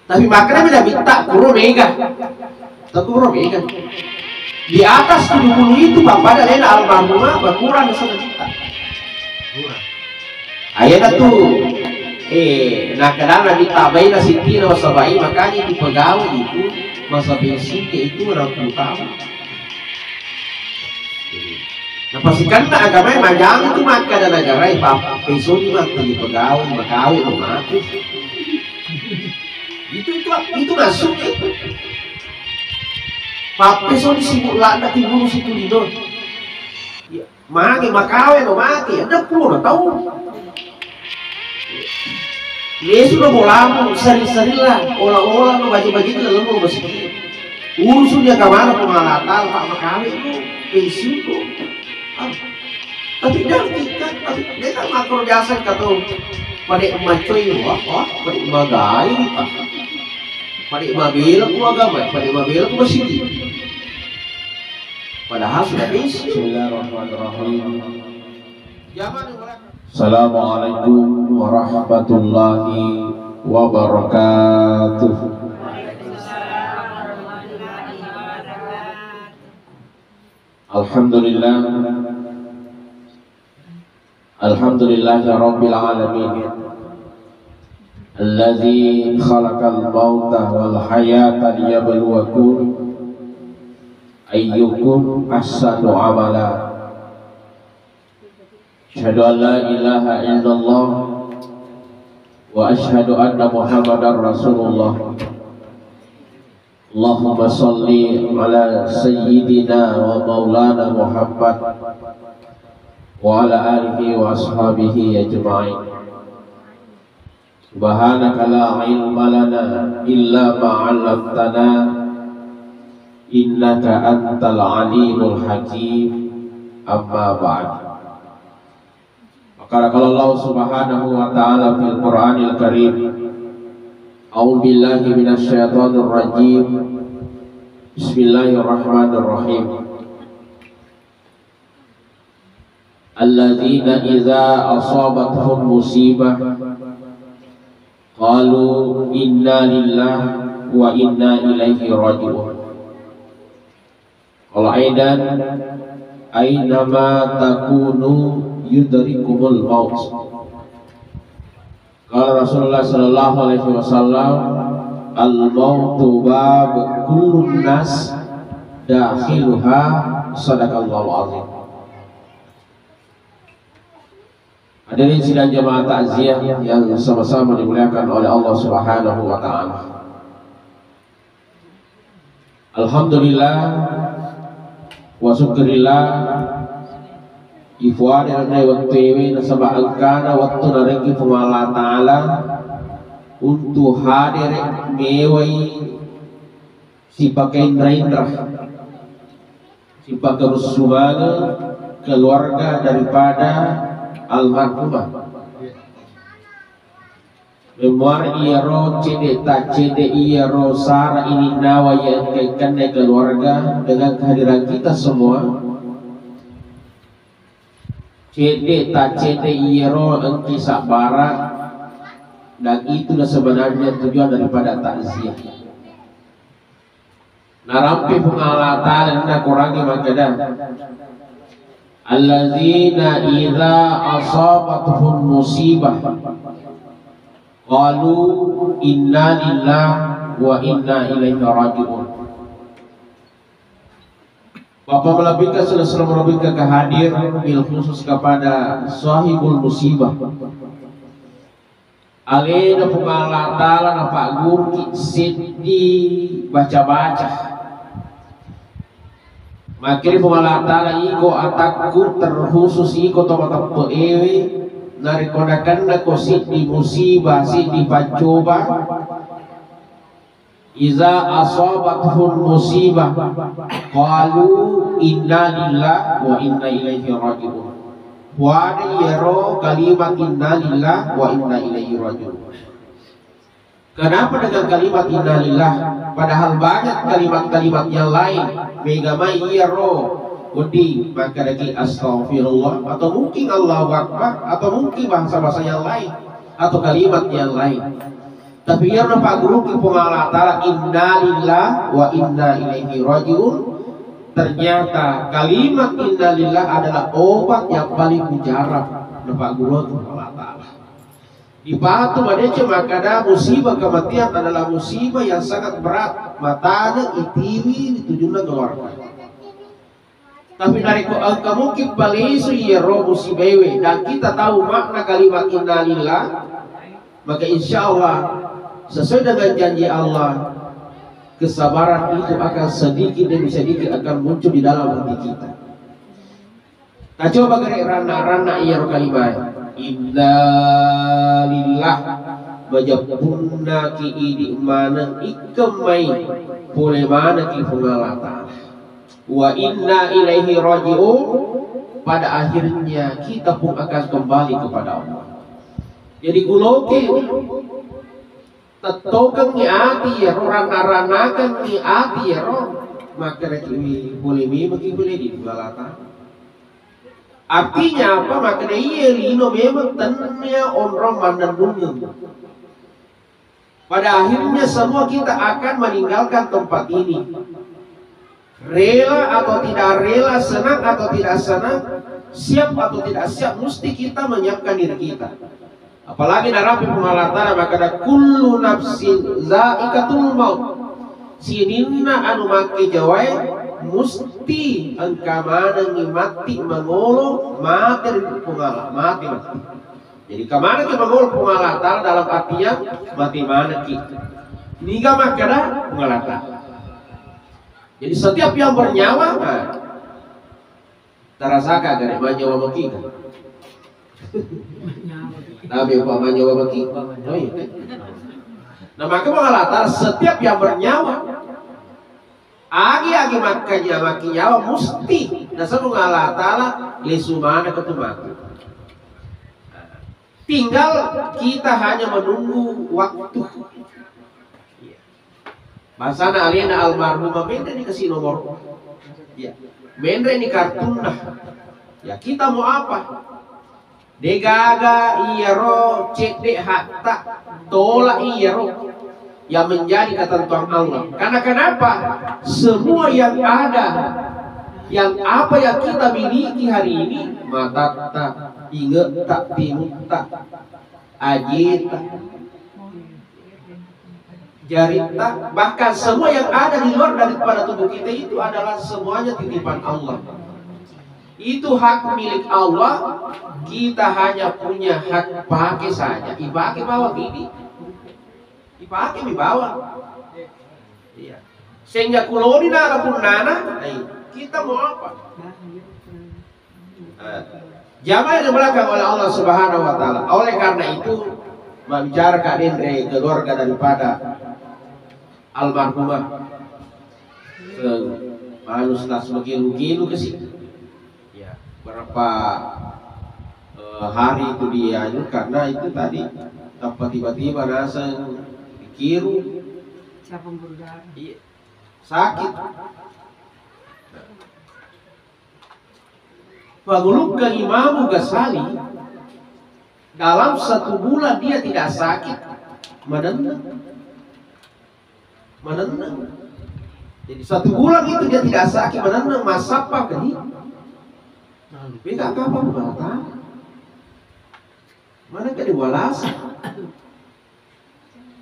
Tapi makanya bila minta kuro mega, kuro mega. Di atas 70 itu bapak dan lain almarhumah berkurang 1 juta. Ayah tuh, nah kadang nabi tabai nasi tina wasabai makanya di pegawai itu masa pensiun itu 60 tahun. Nah pastikan agama majang itu maka dan negara pensiun di pegawai makawai mati. Itu masuk itu. Papi so disimula na tibuno si Tulido. Maki makawe no maki, ada 10 tahun. Lesu na bola sari-sari lah, olah-olah no bagi-bagi na lang mo masih. Urusan dia kamana pengalatal pak makawe itu pensiun ko. Tapi dia kan makro jasa kata pada macoy wah pada magai pak. Pada mabila ko agama, pada mabila ko masih. Padahal sudah bisa. Bismillahirrahmanirrahim. Assalamualaikum warahmatullahi wabarakatuh. Alhamdulillah. Alhamdulillahi rabbil alamin. Alladzi khalaqal mauta wal hayata liyabluwakum ayyukum ahsanu amala. Asyhadu an la ilaha illallah wa asyhadu anna Muhammadar Rasulullah. Allahumma shalli ala sayyidina wa maulana Muhammad wa ala alihi wa ashabihi ajma'in. Subhanaka la ilma lana illa ma 'allamtana innaka antal alimul hakim. Amma ba'd. Maka kalau Allah Subhanahu wa ta'ala fil Qur'anil Karim, a'udzu billahi minasyaitonir rajim. Bismillahirrahmanirrahim. Alladzina idza asabatuhum musibah qalu inna lillahi wa inna ilaihi raji'un. Qala aidan aynama takunu yudrikumul maut. Qala Rasulullah sallallahu alaihi wasallam al-mautu bab kullun nas dakhiluha. Sadaqallahu azim. Hadirin sidang jemaah takziah yang sama-sama dimuliakan oleh Allah Subhanahu wa taala. Alhamdulillah wa syukurillah ifuad yang waktu nasabah angkana waktu nareki pemala ta'ala untuk hadir mewai si pakai indra si pakai bersubaga keluarga daripada almarhumah memuar iaro cede tak cede iaro sara ini nawa yang kaitkan keluarga dengan kehadiran kita semua. Cede tak cede iaro engki sabara, dan itulah sebenarnya tujuan daripada takziah. Narampi pengalatan dan kurangi makadan. Alladzina idza asabatuhum musibah qalu inna lillahi wa inna ilaihi raji'un. Bapak melebihkan selesai melebihkan kehadir bil khusus kepada sahibul musibah. Alena pengalatalan Pak Guru Sidi baca-baca. Makin pengalatalan iko atakku terkhusus iko tomat ewe. Narikodakan na ko sidi musibah sidi pacoba iza asabathum musibah qalu inna lillahi wa inna ilaihi raji'un. Wa yaro kalimat inna lillahi wa inna ilaihi raji'un. Kenapa dengan kalimat inna lillahi padahal banyak kalimat-kalimat yang lain megamai yaro Udi maka lagi astaghfirullah atau mungkin Allahu Akbar atau mungkin bahasa-bahasa yang lain atau kalimat yang lain. Tapi yang nampak guru ki Allah Ta'ala inna lillah wa inna ilaihi rajiun. Ternyata kalimat inna lillah adalah obat yang paling mujarab. Nampak guru ki Allah Ta'ala. Di batu madece makada musibah kematian adalah musibah yang sangat berat. Matanya itiwi ditujuna keluarga. Tapi dari kamu kembali suyero musibewe dan kita tahu makna kalimat inna lillah, maka insya Allah sesuai dengan janji Allah, kesabaran itu akan sedikit demi sedikit akan muncul di dalam hati kita. Nah coba gerak rana-rana iya kalimat inna lillah bajapunna ki idi mana ikamai boleh mana ki fungalata wa inna ilaihi raji'un. Pada akhirnya kita pun akan kembali kepada Allah. Jadi guloki tetokang ni ati ya rana-ranakan ni ati ya maka rekiwi boleh bagi boleh di balata. Artinya apa? Maka iya lino memang tennya onrom mandandungeng. Pada akhirnya semua kita akan meninggalkan tempat ini. Rela atau tidak rela, senang atau tidak senang, siap atau tidak siap, mesti kita menyiapkan diri kita. Apalagi narapi pengalatana maka ada kullu nafsin zaikatul maut. Sidinna anu make jawai musti angkamana ngimati mangolo mati pengala mati. Jadi kamana ki mangolo pengalatana dalam artian mati mana ki. Niga makana pengalatana. Jadi setiap yang bernyawa terasakan dari manyawa makina. Nabi umpamanya wabaki. Oh iya. Nah maka mengalatar setiap yang bernyawa agi makanya maki nyawa musti dasar mengalatar lesumana ketumaki. Tinggal kita hanya menunggu waktu. Masana alina almarhumah mendre dikasih nomor. Ya. Mendre ini kartunah. Ya kita mau apa? Degaga iyaro cek de hatta tolak iyaro yang menjadi ketentuan Allah. Karena kenapa? Semua yang ada, yang apa yang kita miliki hari ini, mata tak, ingat tak, timut tak, ajit tak, jari tak, bahkan semua yang ada di luar daripada tubuh kita itu adalah semuanya titipan Allah. Itu hak milik Allah. Kita hanya punya hak pakai saja. Dipakai bawa gini, dipakai di bawah. Iya. Sehingga kuloni nana pun nana, kita mau apa? Jamaah yang belakang oleh Allah Subhanahu Wa Taala. Oleh karena itu, bicara kadendre keluarga daripada almarhumah, manus tas begilu-gilu ke sini. Berapa hari itu dia karena itu tadi apa tiba-tiba rasa dikiru sakit. Paguluk ke Imam Ghazali dalam 1 bulan dia tidak sakit, menenang. Jadi 1 bulan itu dia tidak sakit, menenang, masapa ke dia. Beda apa berata? Mana ke diwalas?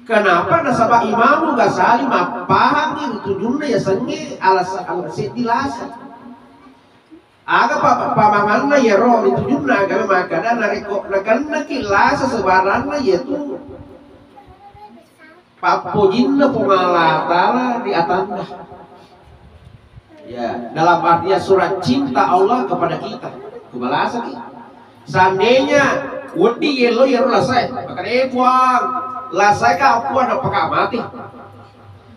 Kenapa nasabah Imam Ghazali mapaham itu tujuannya ya senge alas dilasa. Aga pamamanna ya roh itu tujuannya agama makada nareko nakanna kilasa sebaranna yaitu papojinna pengalatala di atanda. Ya, dalam artinya surat cinta Allah kepada kita. Kebalasan kita. Seandainya wedi yelo yero lasai, maka puang lasai ka puang apakah mati.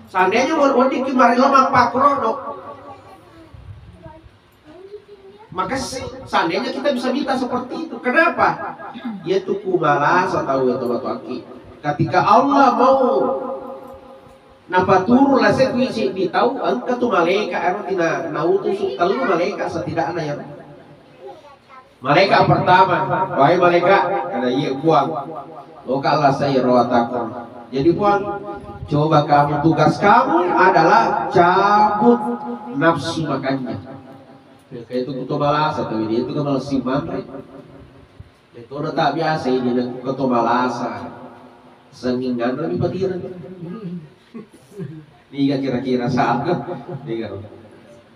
Seandainya wedi kimari lemah pakrono, maka seandainya kita bisa minta seperti itu. Kenapa? Yaitu kubalasan tahu ya tobat-tobat. Ketika Allah mau napa turu lah saya kuisi di tahu angka tu malaikat ero tina nautus telu malaikat setidaknya ya. Malaikat pertama, wahai malaikat, kada iya kuang. Lokal lah saya rawatakan. Jadi puan, coba kamu, tugas kamu adalah cabut nafsu makannya. Kayak itu kutobalasa, tapi dia itu kan malas siman. Itu udah tak biasa ini dengan kutobalasa. Sengingan lebih patiran. Ini kira-kira sama.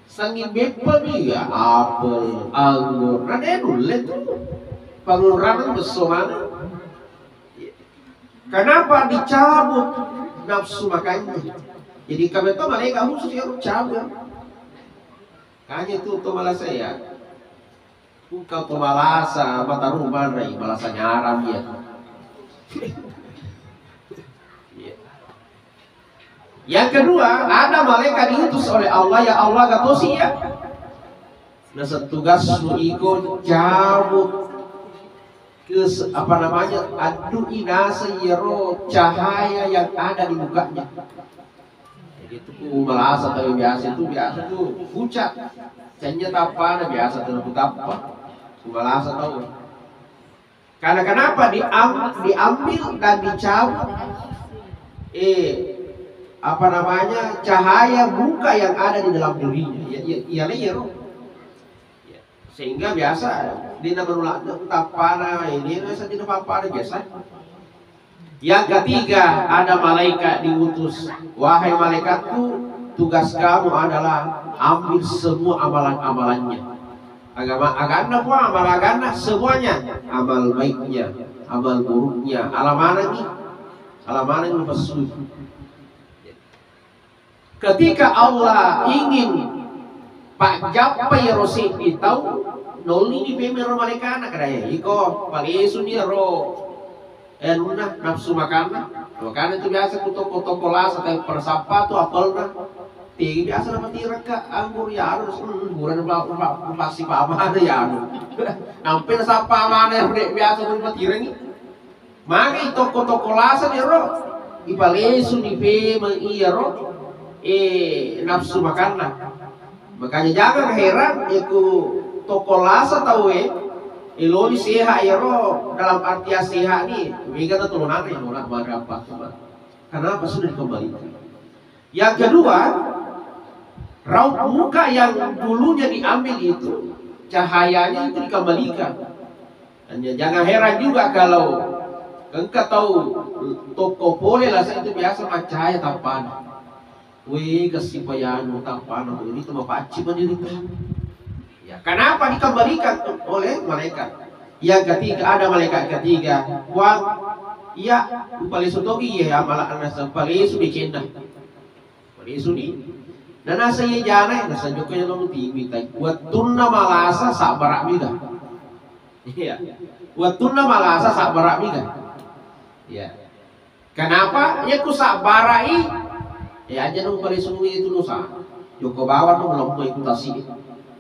Sangin bepa dia apel, anggur, ada dulu tuh pengurangan bersomana. Kenapa dicabut nafsu makannya? Jadi kami itu malaikat khusus yang cabut. Kayaknya itu malasa ya. Bukan malasa mata rumah nih, malasa nyaram ya. Yang kedua, ada malaikat diutus oleh Allah, ya Allah gak tahu sih ya. Nah, tugasmu ikut cabut ke adu inasa yero cahaya yang ada di mukanya. Jadi itu malasa tapi biasa tuh pucat. Canya apa biasa tuh apa. Malasa tahu. Karena kenapa diambil dan dicabut cahaya muka yang ada di dalam dirinya ya, sehingga biasa dia menolak tapana ini tidak apa-apa biasa. Yang ketiga, ada malaikat diutus, wahai malaikatku, tugas kamu adalah ambil semua amalan-amalannya. Agama amal agama semuanya, amal baiknya, amal buruknya, alamannya pesuh. Ketika Allah ingin Pak Japa ya Rosi tahu noli di pemer malaikat kadaya iko palisu dia ro enuna nafsu makanan itu biasa toko las atau persapa tuh apelna tinggi biasa nama tiraka anggur ya harus buran pasti pama ada ya nampil sapa mana biasa berapa tirang maka toko las dia ro ipalisu di pemer iya ro nafsu makanlah. Makanya jangan heran itu toko lasa tahu iloni seha ya roh dalam arti seha nih mereka tuh turunan yang orang berapa kenapa sudah dikembalikan. Yang kedua, raut muka yang dulunya diambil itu cahayanya itu dikembalikan. Dan jangan heran juga kalau engkau tahu toko boleh lah itu biasa cahaya tampan. Wih kesipayan utang ini cuma paci pendidikan. Ya, kenapa dikembalikan oleh malaikat? Yang ketiga, ada malaikat ketiga. Wah, iya, palisu togi ya malah nasa palisu dikenda. Palisu ni. Dan nasa iya jana, nasa joknya nong tinggi. Buat tunna malasa sak barak miga. Iya. Buat tunna malasa sak barak miga. Iya. Kenapa? Ya ku sak barai. Ya aja dong pada sungai itu dosa. Joko bawa dong belum mau ikut tasik.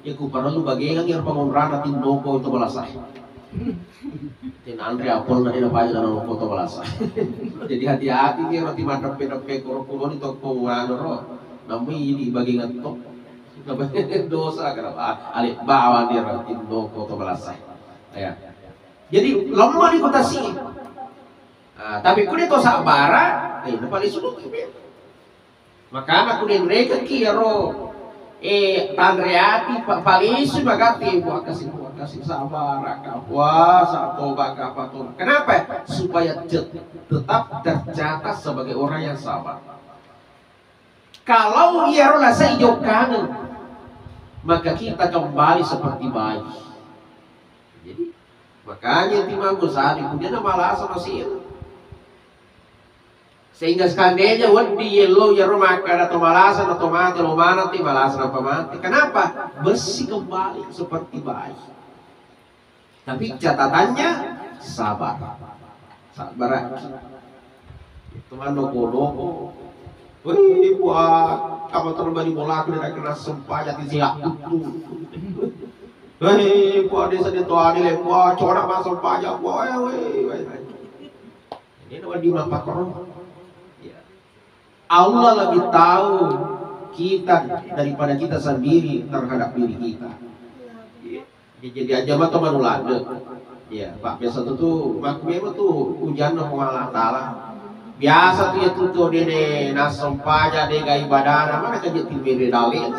Ya ku perlu bagian yang pengundrana tin noko itu balasah. Tin Andre apol na ina paja na noko itu balasah. Jadi hati-hati dia roti madep-madep korok-korok itu penguano ro. Namun ini bagian tok. Dosa kenapa? Alik bawa dia roti noko itu balasah. Ya. Jadi lemah di kota sih. Tapi kuda itu sabara, paling sudah. Maka aku dan mereka kiro tandreati palisu bagati buat kasih sabar satu baka patun. Kenapa? Supaya tetap tercatat sebagai orang yang sabar. Kalau ia rola sejauh kanan, maka kita kembali seperti bayi. Jadi makanya timang gusali kemudian malah sama sih. Sehingga seandainya wedi yellow ya makan atau malasan atau mati lo mana nanti malasan apa mati. Kenapa? Bersih kembali seperti bayi. Tapi catatannya sabar. Sabar. Itu mah noko. Wih, buat kamu terbalik bola aku tidak kena sempaya di siap itu. Wih, buat desa di tuan ini, buat corak masuk pajak, wih. Ini nama di mana korong? Allah lebih tahu kita daripada kita sendiri terhadap diri kita. Jadi aja mah teman ulade. Ya, Pak biasa tuh makmum tuh ujian Allah Taala. Biasa tuh ya tuh dia nasam paja dia gaya ibadah mana kerja timbre dalil.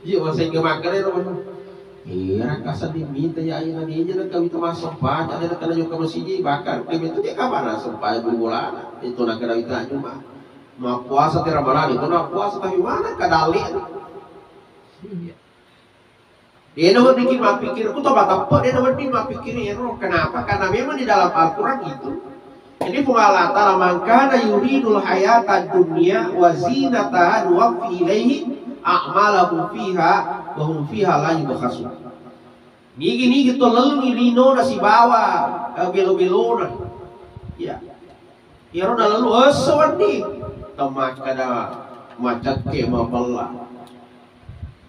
Iya masih kemakan itu kan. Iya kasar diminta ya ayah dia jangan kami itu nasam paja dia kena juga masih bakar. Kami itu dia kapan nasam paja bulan itu nak kena itu cuma. Mau puasa tidak malah itu nak puasa tapi mana kadalil. Dia nomor bikin mah pikir, aku tahu apa dia nomor bikin mah pikir ya kenapa? Karena memang di dalam Al-Quran itu. Jadi Allah Ta'ala mangkana yuridul hayata dunia wa zinataha nuwaffi ilaihi a'malahum fiha wa hum fiha la yubkhasun. Nigi gitu lalu ilino na si bawa belo-belo na. Ya. Iro na lalu aswandi tamat kada macet ke mapalla.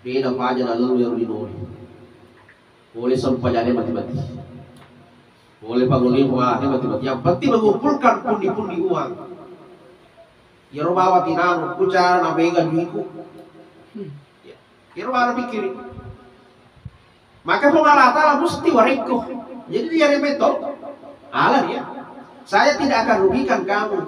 Dia apa aja na lalu ilino. Boleh sampai jadi mati-mati. Boleh panggulin uangnya mati-mati. Yang penting mengumpulkan pundi-pundi uang. Ya bawa tinanu, kucara nabega duiku. Ya bawa pikir. Maka Allah Ta'ala mesti wariko. Jadi dia remeto. Allah ya. Saya tidak akan rugikan kamu.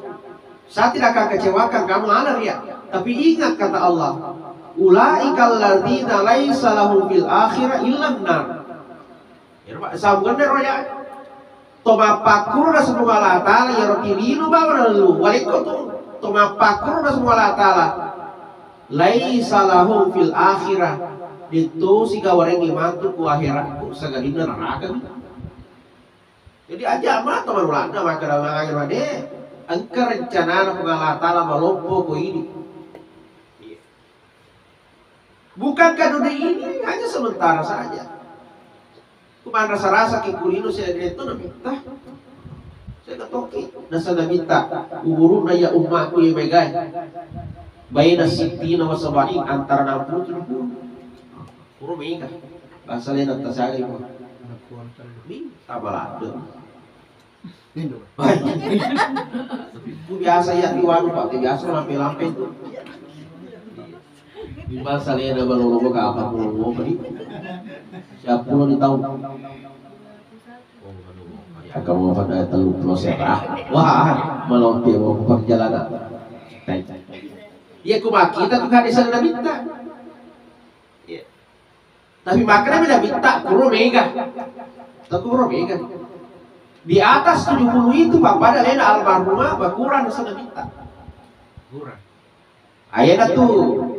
Saya tidak akan kecewakan kamu. Allah ya. Tapi ingat kata Allah. Ulaikal ladzina laisa lahum fil akhirah illan nar. Ya sambungan ya. Toma pakur na semua Allah Ta'ala ya roti lino bawa lalu waliko tu toma pakur na semua Allah Ta'ala laisa lahum fil akhirah itu si gawareng imantu ku akhirat ku sagadina neraka. Jadi aja mah teman ulana maka dalam made angker rencana na Allah Ta'ala malompo ku ini. Bukankah dunia ini hanya sementara saja. Kuman rasa-rasa kikulino saya itu na minta. Saya katoki nasa na minta. Uburu na ya umatku yung megay. Bayi na sitina wa sabaing antara 60 70. Puro may ka. Basalin ang tasagay mo. Tabalado. Biasa ya iwan pak. Biasa lampe-lampe itu. Basalin na balolo ka apa pulo pa di. Siapa puluh di tahun? Akan mau pada telur proses wah malah dia mau perjalanan. Dia kumak kita tuh hadis ada minta. Tapi makanya beda minta kuro mega. Tak kuro mega. Di atas 70 itu bapak ada lain almarhumah bakuran sana minta. Kurang. Ayat tuh.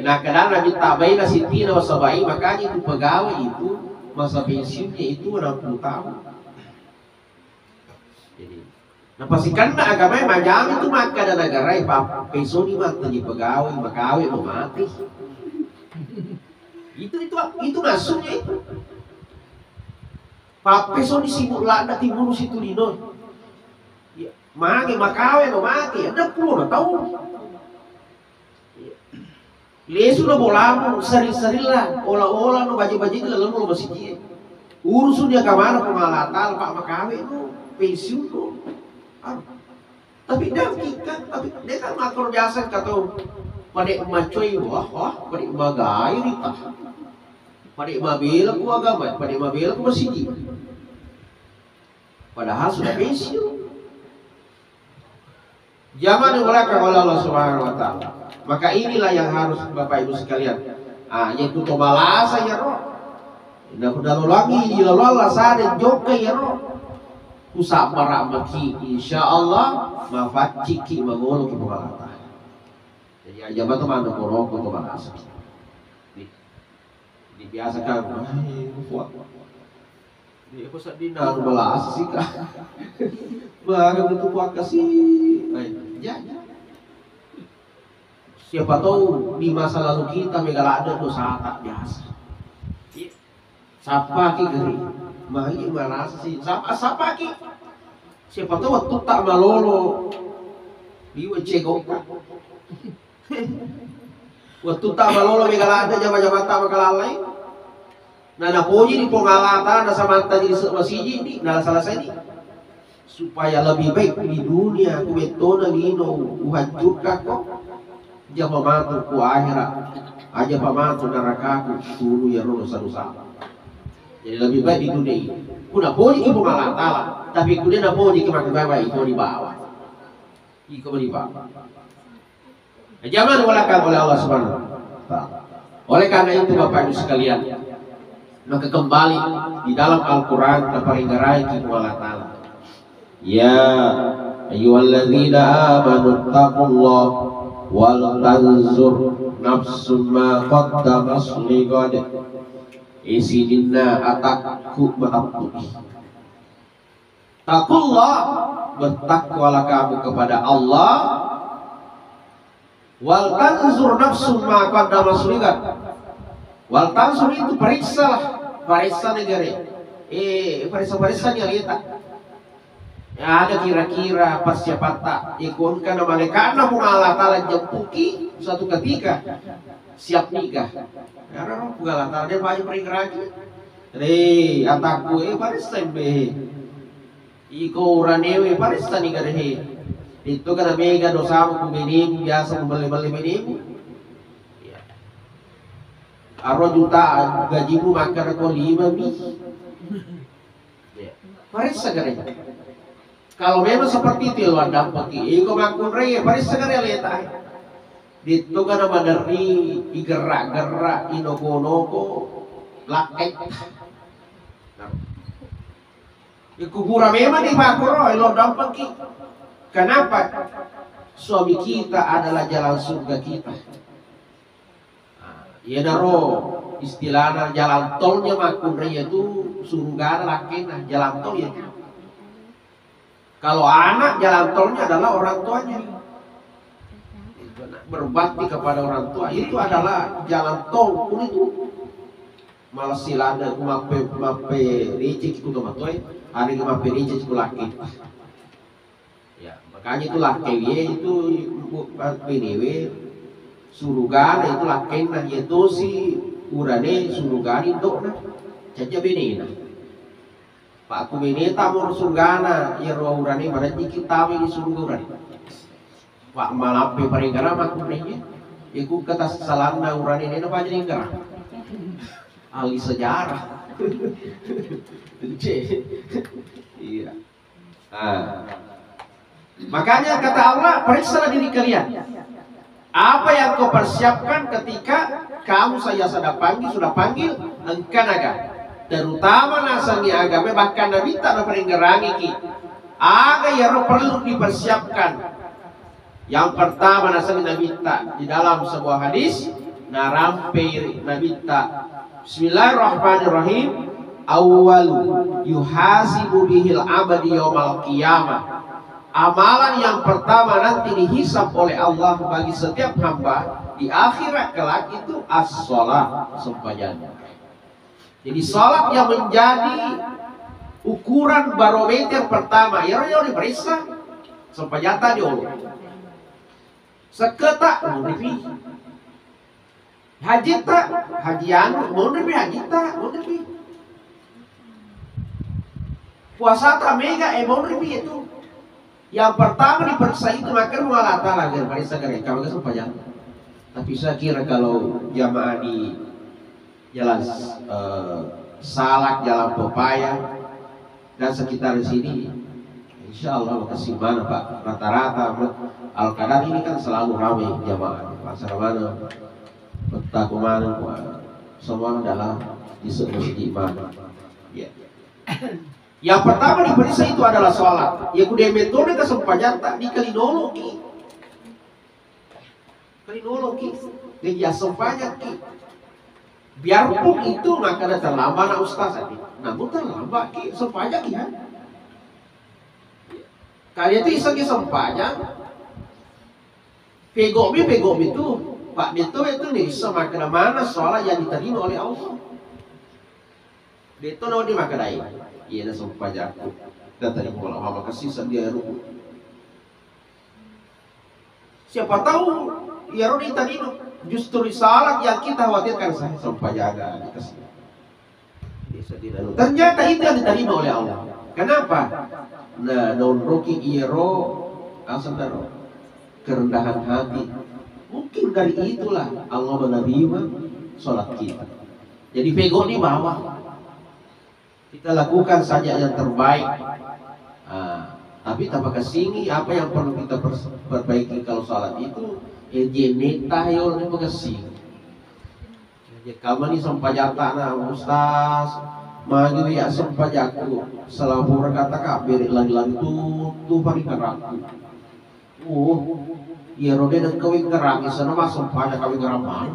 Nah kadang Nabi tabai nasi tina wasabai makanya itu pegawai itu masa pensiunnya itu 60 tahun. Jadi, nah pastikan agama macam itu maka ada negara yang pensiun mati jadi pegawai makawai mau mati. Itu nasunya itu. Pak pensiun di sibuk lada timur situ dino. Mati makawai mau mati ada 10 tahun. Lesu na bola seri-seri lah, olah-olah no baji-baji lalu no masih urusun dia kamana pengalatal pak makawe no pensiun no. Tapi dia kan, tapi dia kan makro jasa kata pada macoy wah pada magay rita, pada mabela ku agama, pada mabela ku masih padahal sudah pensiun. Zaman yang oleh Allah Subhanahu Wa Taala. Maka inilah yang harus Bapak Ibu sekalian. Yaitu tomalasa ya roh. Ina kuda lagi ilallah sare joke ya roh. Usap marak maki insyaallah mafaciki mangolo ki balata. Jadi aja mah teman korok tomalasa. Dibiasakan. Di aku sadina balasa sih kah. Bagai bentuk kuat kasih. Ya. Siapa tahu di masa lalu kita megala ada dosa tak biasa. Sapa ki geri, mahi merasa sih. Sapa ki. Siapa tahu waktu tak malolo, diwe cegoka. Waktu tak malolo megala ada jama-jama tak makalalai. Nana poji di pengalatan, nasa mata jadi masih ini, nala salah saya ini. Supaya lebih baik di dunia, aku betona lino, uhancurkan kok. Dia pematu ku akhirat aja pematu neraka ku dulu ya rusak. Jadi lebih baik di dunia ini Kuna puji ibu Allah Ta'ala, tapi kuda na puji ke makan bawa itu di bawah. Iko di bawah. Jangan walakan oleh Allah Subhanahu wa Ta'ala. Oleh karena itu Bapak Ibu sekalian, maka kembali di dalam Al-Quran naparinggarai kitu Allah Ta'ala. Ya ayyuhalladzina amanu taqullah wal tanzur nafsum ma qaddamas lighad. Isidinna atakku ma'abud. Taqullah, bertakwalah kamu kepada Allah. Wal tanzur nafsum ma qaddamas lighad. Wal tanzur itu periksa negara. Periksa yang lihat. Ada kira-kira persiapata ikun karena mereka namun Allah Ta'ala jempuki suatu ketika siap nikah. Karena Allah Ta'ala dia banyak perikiraki. Ataku parisa be. Iko uranewe parisa nikah deh. Itu karena mega dosamu kuminim biasa membeli-beli minim. Aro jutaan gajimu makan kau 5 mi. Parisa karena. Kalau memang seperti itu luar dampak iko makun raya paris segera letai dito ka naman dari igerak-gerak inoko-noko lakek ikubura memang di makuro luar dampak kenapa suami kita adalah jalan surga kita. Ya naro istilahnya jalan tolnya makun raya itu surga lakek jalan tol ya. Kalau anak jalan tolnya adalah orang tuanya. Berbakti kepada orang tua itu adalah jalan tol pun itu. Malah silanda mape ricik itu sama tuai, hari mape ricik itu laki. Ya, makanya itu laki itu biniwe surugan itu laki nah itu si urane surugan itu nah caca binina. Pak kumini tamu surgana ya roh urani mana dikit tamu di surga urani. Pak malape paringgara mak kumini iku kata salanda urani ini apa jadi enggak? Ahli sejarah. Iya. Makanya kata Allah periksalah diri kalian. Apa yang kau persiapkan ketika kamu saya sudah panggil engkau naga. Terutama nasangi agama bahkan Nabi tak memperingerangi ki aga yang perlu dipersiapkan. Yang pertama nasangi Nabi tak di dalam sebuah hadis narampe Nabi tak Bismillahirrahmanirrahim awwalu yuhasibu bihil abadi yaumal qiyamah. Amalan yang pertama nanti dihisab oleh Allah bagi setiap hamba di akhirat kelak itu as-shalah sembahyang. Jadi salat yang menjadi ukuran barometer pertama ya diperiksa sampai nyata di Allah. Seketak lebih haji tak hajian mau lebih haji tak mau lebih puasa tak mega mau lebih itu yang pertama diperiksa itu maka Allah Ta'ala agar periksa karena kalau nggak sampai nyata. Tapi saya kira kalau jamaah di jalan Salak, jalan Pepaya dan sekitar sini, insya Allah lokasi mana Pak rata-rata Al-Qadar ini kan selalu ramai jamaah pasar mana peta kemana semua adalah di masjid mana ya. Yang pertama diperiksa itu adalah sholat ya kuda metode kesempatan tak dikalinologi dia sempajan ki. Biarpun itu maka ada terlambat nak ustaz tadi. Namun terlambat ki sepanjang ya. Kalian itu iseng sepanjang. Pegomi itu Pak Beto itu nih sama kena mana soal yang diterima oleh Allah. Beto nawa di makanai. Iya dah sepanjang. Dan tadi kalau Allah kasih sedia ruku. Siapa tahu ya Rodi tadi justru risalah yang kita khawatirkan sampai jaga ternyata itu yang diterima oleh Allah. Kenapa? Nah, non roki iro asal daro kerendahan hati. Mungkin dari itulah Allah menerima sholat kita. Jadi pego di bawah. Kita lakukan saja yang terbaik. Tapi tanpa kesingi apa yang perlu kita perbaiki kalau salat itu jeneta yol ni makasing. Kamu ni sampajata na ustaz maju ya sampajaku selapur kata kabir lagi tu pari keraku. Ya rode dan kawin kerak sana masuk pada kawin keraman.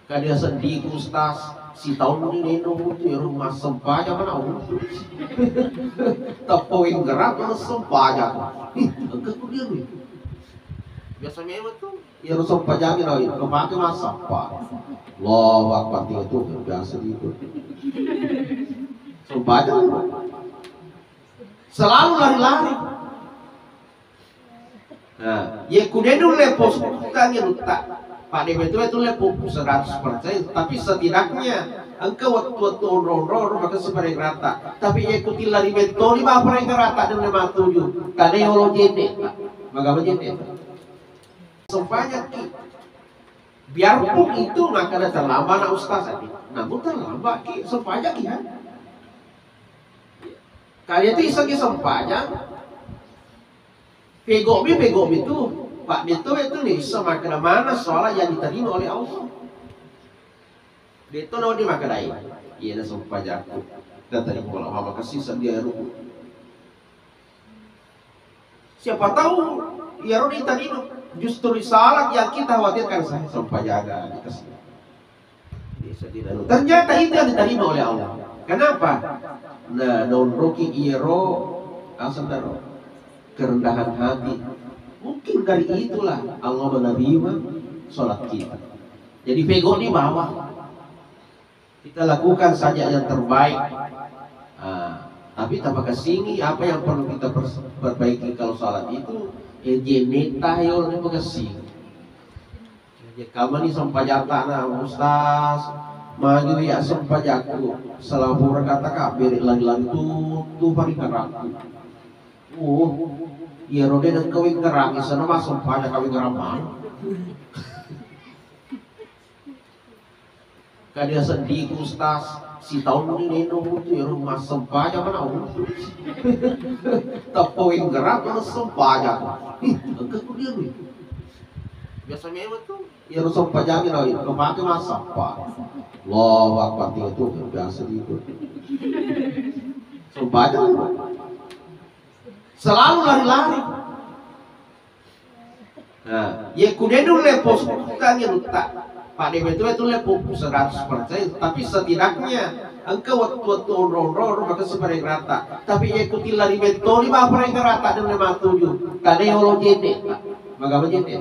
Kadia sedih ustaz si tahun ini nunggu di rumah sempaja mana untuk tapoin gerak mana sempaja enggak kuliah nih biasanya emang tuh ya harus sempaja lagi kepake masa apa loh waktu itu biasa gitu sempaja selalu lari-lari. Nah ya kuliah dulu lepos bukannya lutak Pak Dewi itu lepuk 100%, tapi setidaknya engkau waktu ronron maka seperti rata. Tapi ikuti lari betul lima pereng rata dan 57. Tadi orang jende, maka jende. Sempanya biarpun itu maka ada terlambat nak ustaz tadi. Namun terlambat ki sempanya ki. Kalian itu iseng sempanya. Pegomi itu. Pak Beto itu nih semakin mana soal yang diterima oleh Allah. Beto nawa di makanai. Iya dah sumpah jago. Dan tadi kalau mama kasih dia ruku. Siapa tahu ya Rodi tadi justru risalah yang kita khawatirkan saya sumpah jaga dikasih. Ternyata itu yang diterima oleh Allah. Kenapa? Nah, non roki iro asal daro kerendahan hati. Mungkin dari itulah Allah menerima sholat kita. Jadi pego di bawah. Kita lakukan saja yang terbaik. Tapi tanpa kesingi apa yang perlu kita perbaiki kalau sholat itu jeneta yol ni makasing. Kamu ni sampajata na ustaz maju ya sampajaku selapur kata kabir lagi tu pari keraku. Ya rode dan kawin kerak sana masuk pada kawin keraman. Kadia sedih ustaz si tahun ini nunggu di rumah sempaja mana untuk tapoin gerak mana sempaja. Enggak kuliah nih. Biasanya emang tuh ya harus sempaja lagi kepake masa apa. Loh waktu itu biasa gitu. Sempaja. Selalu lari-lari. Nah, ya kuliah dulu lepos bukannya lutak. Pak Dewi itu lepuk 100%, tapi setidaknya engkau waktu ronron maka seperti rata. Tapi ikuti lari betul lima pereng rata dan 57. Tadi orang jende, maka jende.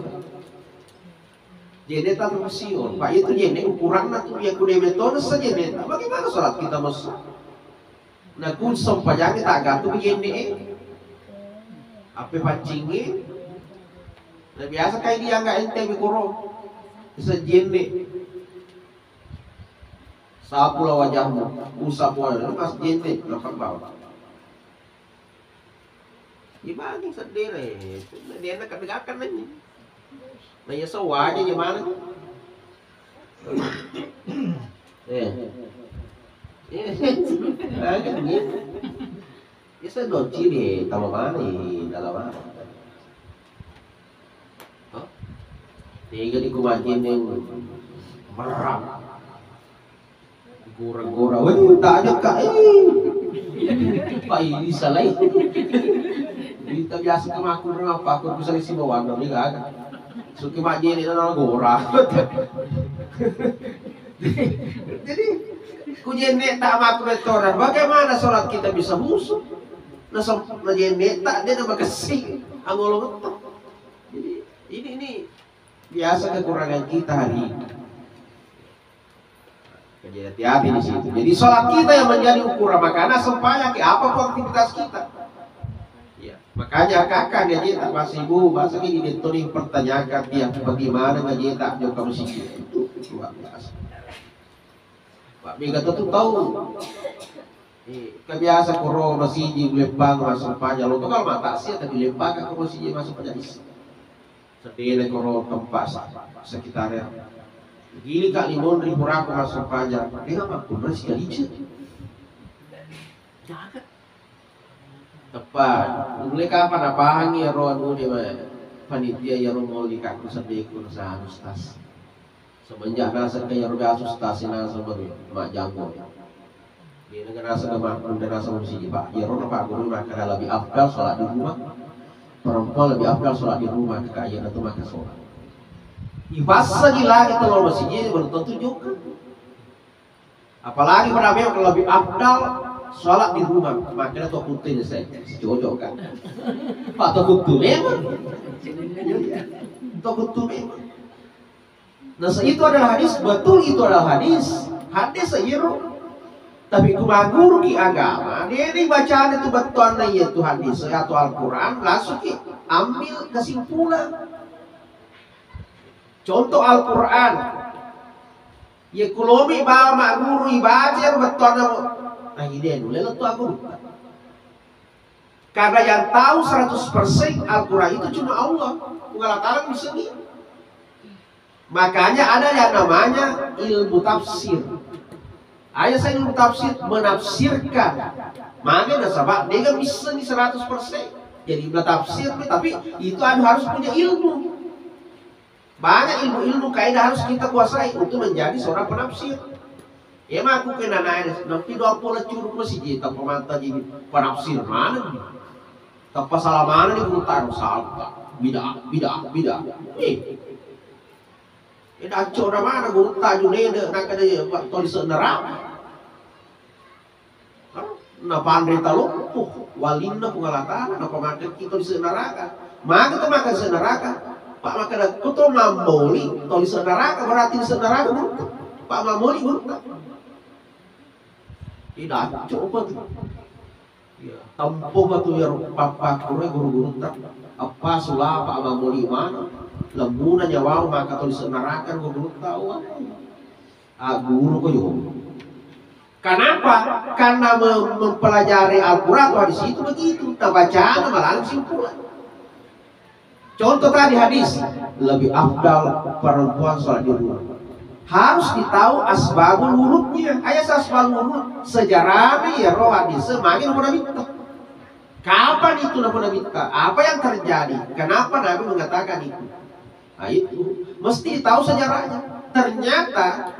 Jende tak tersiun. Pak itu jende ukuran nak ya kuliah betul saja jende. Bagaimana sholat kita masuk? Nah, kun sampajang kita gantung jende. Apa pancingin? Nah, biasa kayak dia nggak ente mikro. Bisa jende. Sapulah wajahmu, usap wajahmu, mas jende, lepas bawah. Gimana sendiri? Dia nak kedegakan aja. Nah ya sewajah gimana? Kan gitu. Ya saya doci deh, tambah mana dalam mana? Tiga di kumajin yang merang, gora-gora, wah tak ada kak, pak ini salah. Kita biasa kemakur apa? Aku bisa isi bawaan, tapi nggak ada. Suki majin itu nama gora. Jadi kujenek tak makur retoran. Bagaimana sholat kita bisa musuh? Nah jenek tak dia nama kesing, angolong itu. Jadi ini biasa kekurangan kita hari ini. Jadi hati-hati di situ. Jadi sholat kita yang menjadi ukuran makanya supaya apa aktivitas kita. Ya, makanya kakak dia tak masih ibu, masa ini ditulis pertanyakan dia bagaimana dia tak jauh musik itu luar biasa. Pak Mega tuh tahu. Kebiasa koro masih di lembang masuk pajak lo kalau mata sih tapi lembang aku masih masuk pajak is. Sendiri koro tempat sekitarnya. Gili Kak 5.000 aku masuk pajak. Dia aku masih kali je. Jaga. Tepat. Mulai kapan apa hangi roh anu dia panitia ya mau dikaku sedekun sa ustaz. Semenjak nasa kaya roh ustaz ina sama mak jago. Dia dengan rasa kemakmur dan rasa musik Pak. Ya roh Pak guru maka lebih afdal salat di rumah. Perempuan lebih afdal salat di rumah kekayaan itu maka salat. Ibasa gila kita kalau masjid belum tentu juga. Apalagi pada memang kalau lebih afdal sholat di rumah, makanya tuh putih saya cocok kan. Pak tuh memang, tuh memang. Nah itu adalah hadis, betul itu adalah hadis, hadis seiru. Tapi kumaguru ki agama, dia ini bacaan itu betul na itu hadis atau Al-Quran, langsung ki ambil kesimpulan. Contoh Al-Quran, ya kulomi bawa mak guru ibaca betul na. Nah ini dulu lalu tuh aku karena yang tahu 100% Al-Quran itu cuma Allah, mengalahkan bisa nih. Makanya ada yang namanya ilmu tafsir. Ayah saya ilmu tafsir menafsirkan. Makanya sebab dia nggak bisa nih 100%. Jadi ilmu tafsir, tapi itu harus punya ilmu. Banyak ilmu-ilmu kaidah harus kita kuasai untuk menjadi seorang penafsir. Emang aku kena nanya, nanti 20 curug masih kita pemantau jadi penafsir mana nih? Tanpa salah mana nih guru taruh salah, bidah. Ini acor mana guru taruh nih, nak ada tulis neraka. Nah pandai tahu, walina pengalatan, apa makan kita tulis neraka? Maka kita makan neraka. Pak makan aku tuh mamoli, tulis neraka berarti neraka guru. Pak mamoli guru. Tidak coba tuh. Ya, tempuh batu ya papa kure guru-guru tak apa sulap apa mamoli mana lembuna nyawa maka tulis neraka guru tahu. Guru kok yo. Kenapa? Karena mempelajari Al-Quran hadis itu begitu. Nah bacaan malah simpulan. Contoh tadi hadis lebih afdal perempuan sholat di rumah. Harus ditahu asbabul wurudnya. Ayat asbabul wurud sejarahnya ya roh hadis semakin Nabi. Kapan itu Nabi? Apa yang terjadi? Kenapa Nabi mengatakan itu? Nah itu mesti tahu sejarahnya. Ternyata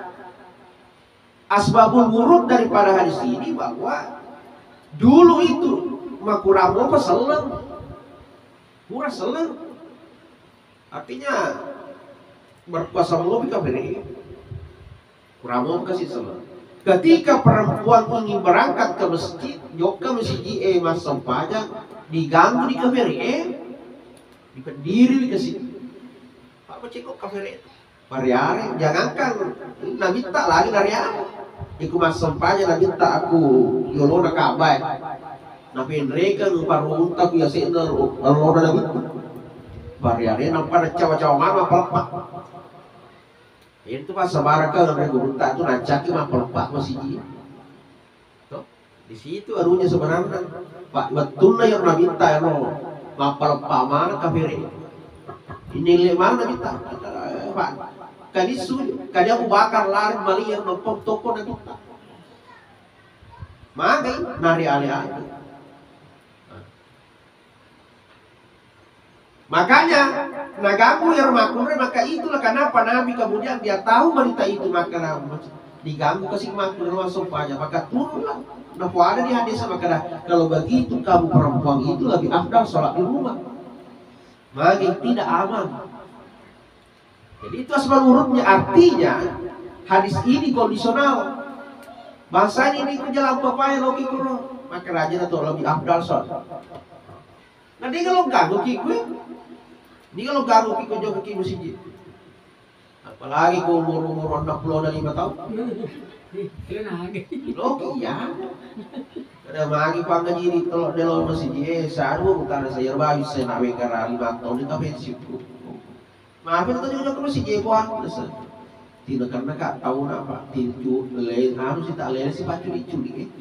asbabul wurud daripada hadis ini bahwa dulu itu makuramu apa seleng, kurang seleng. Artinya berpuasa lebih kafir. Kurang kasih seleng. Ketika perempuan ingin berangkat ke masjid, joka masjid masam pajak diganggu di kafir dipendiri di situ. Pak kok kafir Variare, jangankan Nabi tak lagi dari apa? Iku masam pajak Nabi tak aku yolona kabai. Nabi mereka paru unta ya sender yolona Nabi. Variare nampak cawa-cawa mana pelepak. Itu pas sabaraka dengan gurunta itu nancaki mah pelepak masih dia. Tuh, di situ arunya sebenarnya Pak betul na yang Nabi tak no mah pelepak mana kafir. Ini le mana Nabi tak? Pak kadisu kadi Abu Bakar lari balik yang nopok toko Nabi tak. Maka nari alih-alih. Makanya nagamu yang makmur maka itulah kenapa Nabi kemudian dia tahu berita itu maka diganggu kasih makmur langsung banyak maka turunlah. Nah ada di hadis maka kalau begitu kamu perempuan itu lebih afdal sholat di rumah. Maka tidak aman. Jadi itu asbab urutnya artinya hadis ini kondisional. Bahasa ini jalan papaya logi kuro maka rajin atau lebih afdal sholat. Nah dia kalau ganggu gue ini kalau ganggu kiko jauh kiko masjid. Apalagi kau umur 60 dan 5 tahun. Loh iya. Ada magi pangga jiri telok delon masjid. Saru bukan saya bagus saya nak bekar 5 tahun di pensi. Maafin tadi udah ke masjid buat. Tidak karena kak tahu apa tinju lain harus kita lain si pacu dicuri.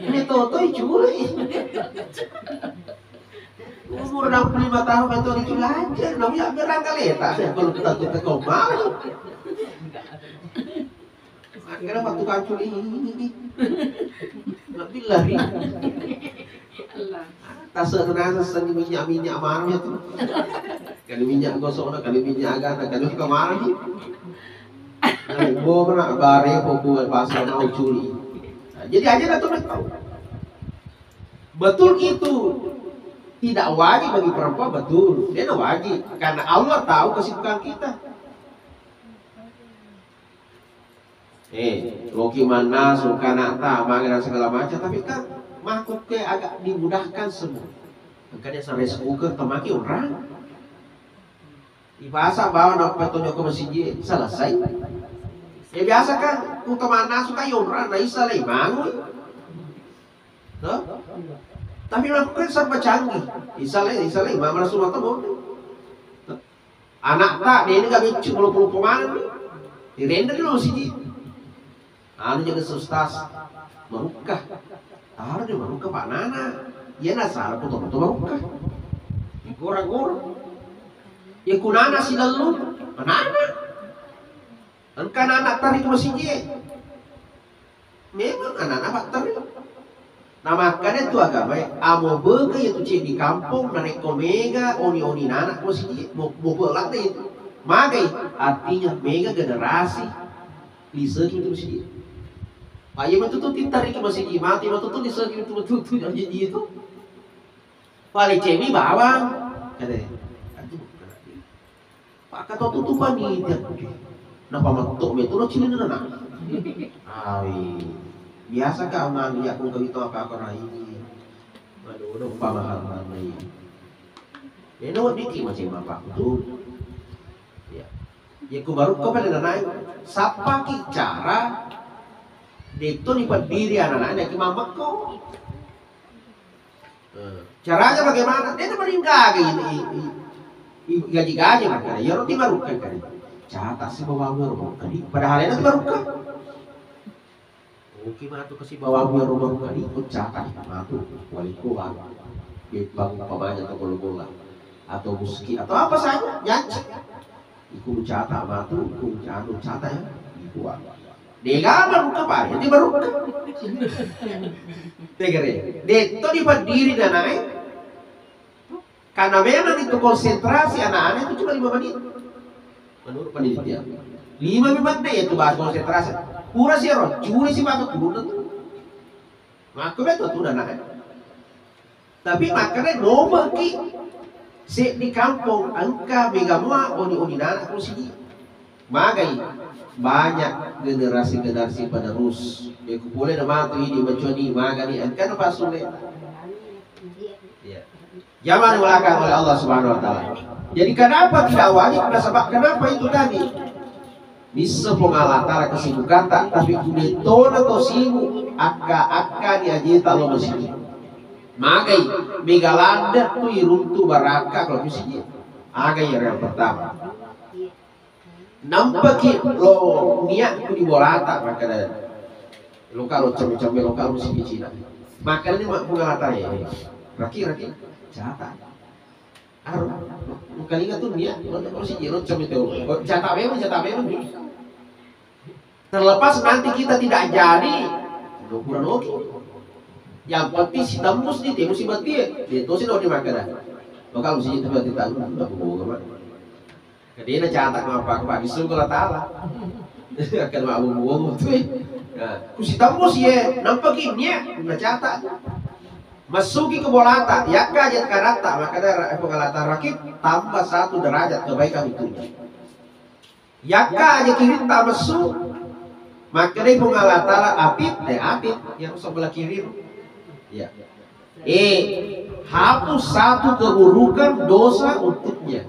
Ini toto dicuri. Umur 65 tahun itu dicuri aja, namanya berang kali ya tak. Kalau kita kau mau, Kira waktu kancul ini nggak lari. Tasa terasa seni minyak marah tuh. Kali minyak gosok, kali minyak agak, kali suka marah. Gua pernah bare buat pasal mau curi. Nah, jadi aja tuh tahu. Betul itu tidak wajib bagi perempuan, betul. Dia wajib karena Allah tahu kesibukan kita. Loki mana suka nata, mangan segala macam, tapi kan makhluknya agak dimudahkan semua. Makanya sampai sekuker temaki orang. Di bahasa bawa nak petunjuk ke masjid selesai. Ya biasa kan, untuk mana suka orang, nah isa lagi bangun. Tapi makhluknya serba canggih. Isa lagi, mama Rasulullah temu. Anak tak, dia ini gak bicu puluh kemana. Dirender dulu masjid. Anu jadi sustas merukah. Taruh di merukah Pak Nana. Ya nasar betul-betul merukah. Gorang-gorang. Ya kunana si lalu. Nana. Kan anak tarik masjid. Memang anak-anak tarik. Nah makanya itu agama amo bega itu cek di kampung naik komega oni nana masjid mau belak itu. Magai artinya mega generasi lisa itu masjid. Ayah betul tarik ke masjid mati betul lisa itu betul jadi itu. Paling cemi bawang katanya. Pak kata tutupan ni dia. Napa matuk betul lo cilin nana. Biasa ka ang ya kung kami to apa ko ini. Aduh pamahalan ini. No diki macam apa tu. Ya. Ya ku baru ko pala nanay. Sapa ki cara dito ni pendiri anak-anak ki mamak ko. Caranya bagaimana? Dia meringga gini. Gaji-gaji makanya. Ya roti baru kan. Cata si bawa baru tadi. Padahal itu baru kan. Oke, mana tuh kasih bawa biar rumah kali ikut catat, matu, walikuan, bang pamanya atau bola atau buski atau apa saja, janji. Ikut catat, matu, ikut catat ya, ikuan. Dia baru kepala, dia baru. Tegere, dia itu diberdiri dan naik. Karena memang itu konsentrasi anak-anak itu cuma 5 menit. Menurut penelitian, 5 menit itu bahas konsentrasi. Pura sih roh, curi sih bakal turun tuh. Makanya tuh udah naik. Tapi makanya nomor ki, si di kampung angka megamua oni nana terus ini. Magai banyak generasi penerus. Dia boleh nama tu ini maconi magani angka apa sulit. Zaman dilakukan oleh Allah Subhanahu Wa Taala. Jadi kenapa tidak wajib? Kenapa itu tadi? Bisa pengalatara kesibukan tak, tapi kuneton atau sibuk akka diajita lo masih. Magai megalanda tu iruntu baraka kalau masih. Agai yang pertama. Nampak lo niat ku di bolata maka ada lokal cem-cem lokal musik di Cina. Maka ini pengalatara ya. Raki catat. Aduh, bukan ingat tuh niat lo sih lo cem itu. Catat memang. Terlepas nanti kita tidak jadi, kurang oke. Yang penting si tembus nih, tembus si mati, dia tuh sih udah dimakan. Kalau mesti itu berarti tahu, nggak perlu kemana. Kadang catat apa disuruh kalau tahu. Akan mau buang tuh. Si tembus ya, nampak ini ya, catat. Masuki ke bolata, ya kajet karata, maka ada pengalatan rakit tambah 1 derajat kebaikan itu. Ya aja kiri tak masuk. Maka dia pengalatara apit yang sebelah kiri. Ya. Hapus 1 keburukan dosa untuknya.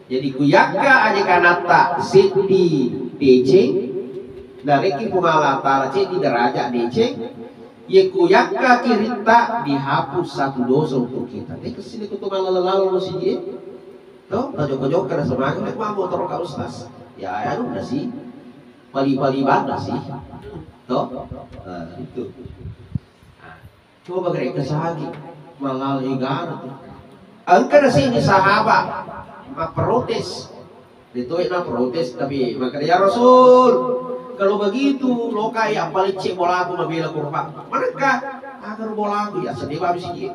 Jadi kuyaka aja kanata siti DC dari ki pengalatara di derajat DC. Ye kuyaka kirita dihapus 1 dosa untuk kita. Dia kesini kutu lalu masih dia. Tuh, tajok-tajok karena semangat mau motor ka ustaz. Ya, anu udah sih. Pali-pali banda sih, toh, itu. Coba mereka sehagi malah igan tuh. Angker sini sahabat, mak protes, dituin protes tapi makanya ya Rasul, kalau begitu lo kayak paling cek bola aku membela kurang. Mereka agar bola aku ya sedih habis ini.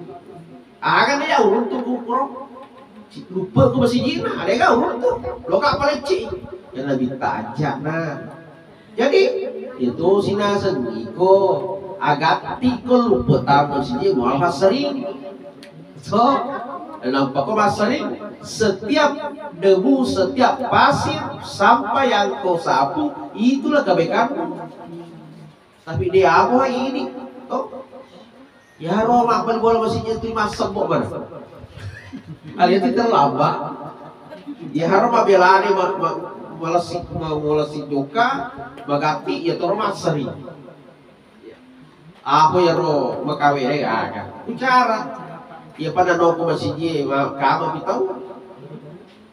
Akan dia urut tuh kurang. Lupa aku masih jina, ada yang urut tuh. Lo kak paling cek yang lebih tajam nah. Jadi itu sina seniko agak tikul lupa tamu sini mual sering. So nampak kau sering setiap debu, setiap pasir sampai yang kau sapu itulah kebaikan. Tapi dia apa ini? Oh, ya Roma beli bola mesinnya terima sebok mana? Kalian tidak terlambat. Ya Roma belani melesi juga, magati ya Roma sering. Apa ya ro makawere aga? Bicara. Ya pada noko mesinnya kamu tahu?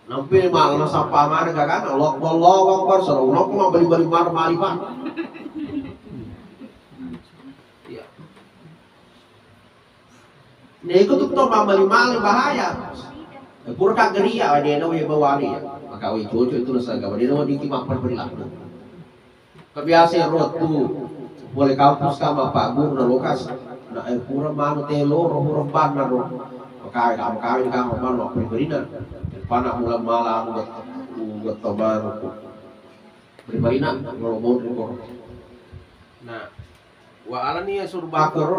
Nampi malah sampai mana kan? Allah Akbar seru noko mau beli mari pak. Nih ikut tuh mali bahaya. Pura tak geria dia nawe bawali ya. Maka we cucu itu rasa gak dia nawe dikimak perilaku. Kebiasaan rot tuh boleh kampus sama Pak Guru na lokas. Na pura manu telo roh ban na roh. Maka kamu manu pribadinya. Panak mula malam buat tobar pribadinya ngomong rekor. Nah, wa alani suruh bakar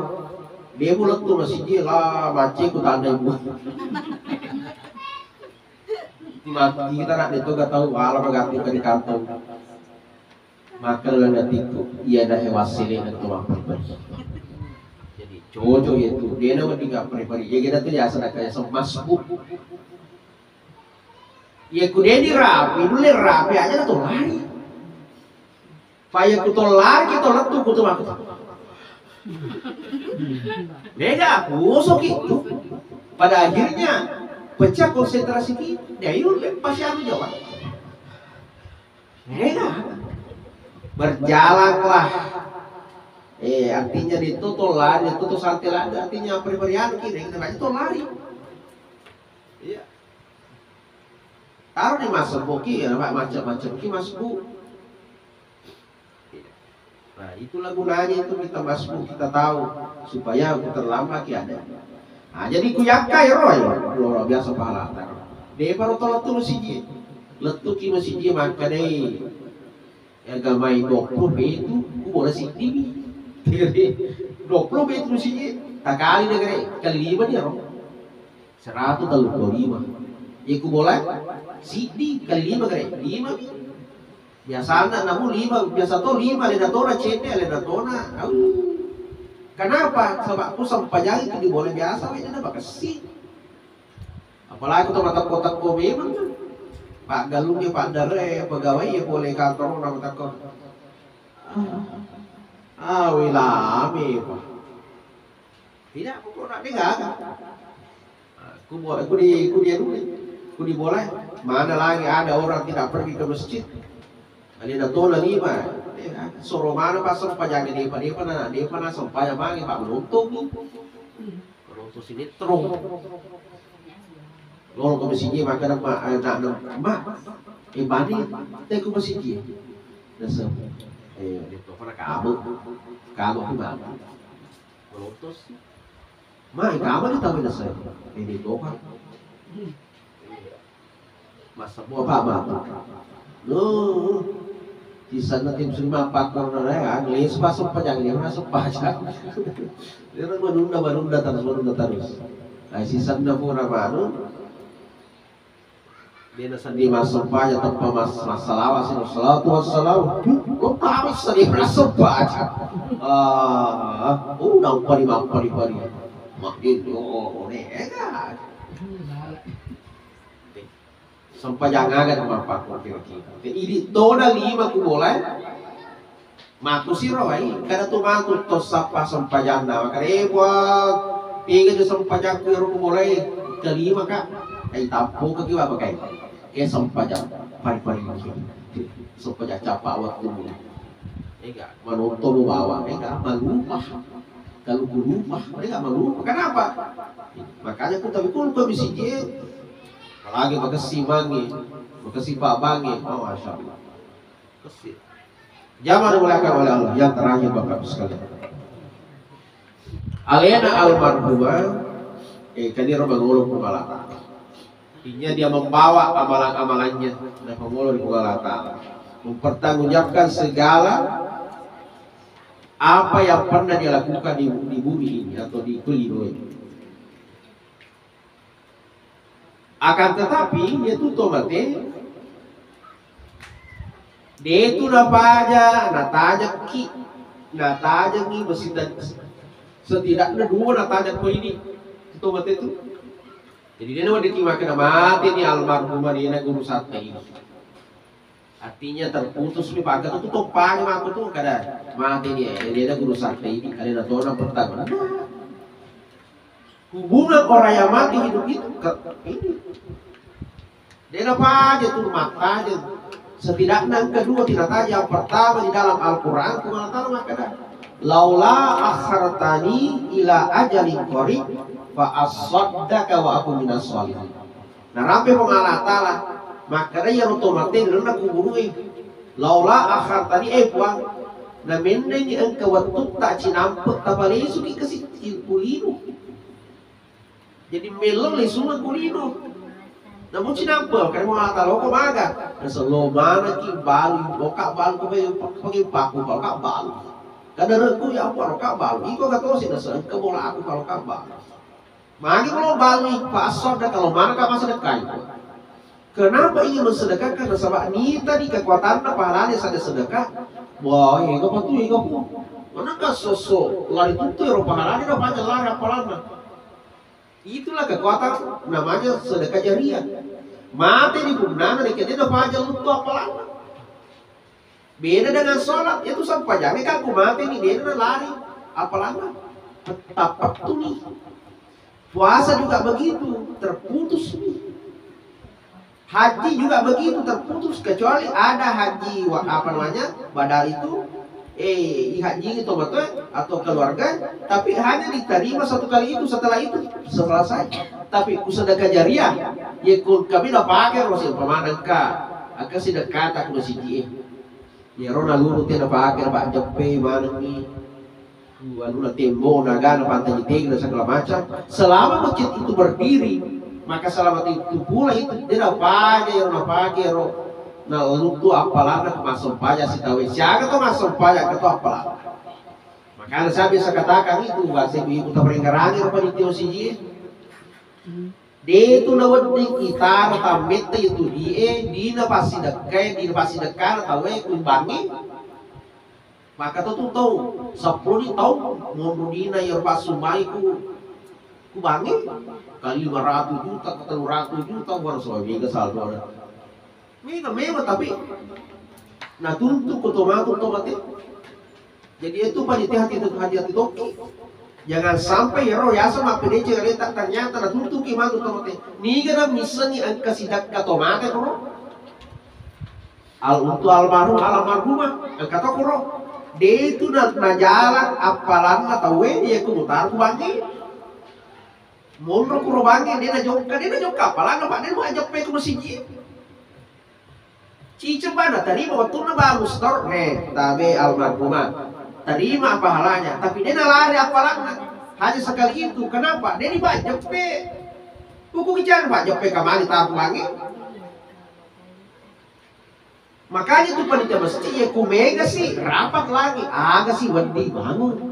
dia mulut tuh masih dia lah maci ku tanda ibu. Mati kita nak itu gak tahu malah mengganti ke di kantong. Maka lewat itu ia dah hewasilin itu mampu. Jadi cocok itu dia nak tinggal pribadi. Ya kita tuh ya asal kayak semasbu. Ya ku dia dirapi dulu rapi aja tuh lari. Payah ku tuh lari kita letup ku tuh maksud. Beda busuk itu. Pada akhirnya pecah konsentrasi kita. Ya itu pasti aku jawab. Beda. Berjalanlah. Artinya itu tuh lari, itu tuh santai lagi. Artinya peribadian kita aja tuh lari. Iya. Taruh di masuk buki ya, macam-macam ki masuk. Nah itulah gunanya itu kita masuk, kita tahu supaya kita terlambat ya ada. Nah jadi kuyakai roy, lo biasa pahala. Dia baru tolak tuh masih letuki masih dia maka deh. Yang gamai 20 itu, ku boleh sih TV. 20 itu masih tak kali negara kali 5 dia roh. 125. Ya ku boleh CD kali 5 kali 5. Biasanya namun 5, biasa tuh 5 ledatona CD ledatona. Kenapa? Sebab aku sampai jadi itu boleh biasa ini ada bakasi. Apalagi tuh kotak-kotak ko memang Pak Galungnya Pak Dare pegawai ya boleh kantor orang takut. Wilami Pak. Tidak aku nak dengar. Aku dia dulu. Aku boleh. Mana lagi ada orang tidak pergi ke masjid. Ada tola 5. Suruh mana pasang pajak dia pernah sampai bagi Pak menuntung. Menuntung sini terung. Lo ke masjid maka mak ibadi teh ke masjid. Dasar. Itu pernah kamu gimana? Melutus. Mak kamu kita beda saya. Ini doa. Masa apa? Loh, di sana tim 54 orang Anglis masuk pajak dia masuk pajak. Dia menunda terus. Nah, sisa pura baru dia nasi masuk pajak tanpa masalah wassalatu wassalam. Kok tahu sih masuk pajak? Udah pari. Makin nega. Sampai jangan kan mampak kira-kira. Ini toda 5 ku boleh. Maku si roy, kada tu maku to sapa sampai janda. Maka buat 3 sampai janda ku boleh ke 5 kak. Ai tapo ke kiwa pakai. Ke sampai janda pari-pari maki. Sampai janda capa waktu mu. Enggak, menonton lu bawa, enggak malupa. Kalau ku lupa, enggak malupa. Kenapa? Makanya ku tapi ku misi dia. Lagi makasih bangi, makasih Pak Bangi, oh masya Allah. Kasih. Jamaah dimuliakan oleh Allah. Yang terakhir Bapak sekalian, alena almarhumah kaniro mangulung kumalata. Artinya dia membawa amalan-amalannya dan mengulur di kumalata, mempertanggungjawabkan segala apa yang pernah dia lakukan di bumi ini atau di Pelino ini. Akan tetapi dia tutup mati, dia itu napaja, nataja ki besidan setidaknya dua nataja ko ini tutup mati itu. Jadi dia mau ditimakan mati ni almarhumah dia guru sate ini. Artinya terputus nih pakai itu tutup pagi aku tuh kada mati dia guru sate ini ada natoran pertama. Hubungan orang yang mati hidup itu ini. Dia apa aja tuh mata aja. Setidaknya yang kedua tidak aja yang pertama di dalam Al-Quran itu mengatakan makanya laula akhartani ila ajalin qarib fa asaddaka wa aku minas sholihin. Nah rampe pengalatala makanya yang otomatis rendah kuburui laula akhartani puang na mendeng ang kawatut tak cinampet tabali suki kasi kulino. Jadi melong lesuma kulino. Namun cinampel kan mau atalo ko maga. Nasalo mana ki bali boka bal ko pagi paku kalau bal. Kada reku ya apa ka bal. Iko katosin nasa ke bola aku kalau ka bal. Magi kalau bali pasod dah kalau mana ka masedekah. Kenapa ingin mensedekahkan nasabak ni tadi kekuatan pahalanya sada sedekah. Wah, iko patu iko pu. Mana ka sosok lari tutu ro pahalanya dah banyak lari apalana. Itulah kekuatan namanya sedekah jariah. Mati di kubnana di kita pajak lutu apalah. Beda dengan sholat itu sampai jangan kan aku mati nih dia lari apalah. Tapak tuh nih. Puasa juga begitu terputus nih. Haji juga begitu terputus kecuali ada haji apa namanya badal itu haji itu betul atau keluarga tapi hanya diterima satu kali itu setelah itu selesai. Tapi sedekah jariah ya kami dah pakai masih pemanan ka akan sedekah tak masih ya rona lulu tidak pakai pak jepe mana ni lalu tembo naga pantai tinggi dan segala macam selama masjid itu berdiri maka selama itu pula itu dia dah pakai nah lalu tu apalah nak masuk pajak si tahu siapa tu masuk pajak itu apalah. Makanya saya bisa katakan itu bahasa ibu tak peringkarannya apa di teologi dia itu nawat di kita tamit itu dia pasti dekat tahu kumbangi maka tu tahu 10 tahun ngomong dina yang pas sumai ku bangi kali 500 juta ke 300 juta baru suami ke saldo ada. Memang tapi nah tuntut otomatis. Jadi itu hati toki. Jangan sampai ya roh ya sama PDC kali tak ternyata nah tuntut gimana otomatis. Ni gara misalnya angka sidak otomatis roh. Untuk almarhumah kata ko roh. Dia itu na jalan apalan atau dia kumutar ku bangi. Munro ku bangi dia na jokka apalan apa dia mau ajak pe ku masjid. Cice pada terima waktu na bagus tor tabe almarhumah terima pahalanya tapi dia lari apalagi hanya sekali itu kenapa dia dibajak pe buku bicara bajak pe kamari tahu lagi makanya tuh panitia masjid ya kumega sih rapat lagi agak sih wendi bangun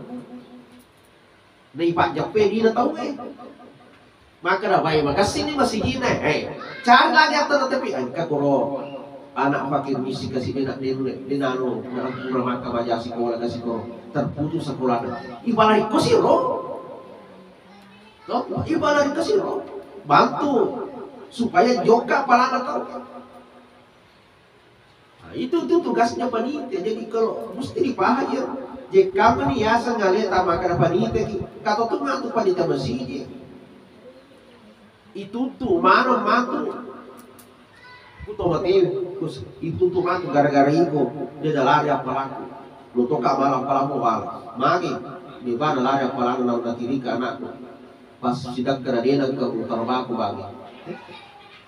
nih pajak pe dia tahu maka dah baik makasih ini masih gini cari lagi atau tapi angka koro anak fakir miskin kasih dia nano kurang makan baca sekolah kasih koro terputus sekolah ibarat kau sih roh ibarat kau sih roh bantu supaya joka palang atau nah, itu tugasnya panitia jadi kalau mesti dipahami ya jika kamu nih ya ngelihat makan panitia kata tuh mantu panitia masih itu tuh mana mantu otomatis itu tuh mantu gara-gara itu dia dah lari apalagi lu tuh kak malam magi di mana lari apalagi nak kiri ke anakku pas sidak kena dia nak ke utara baku bagi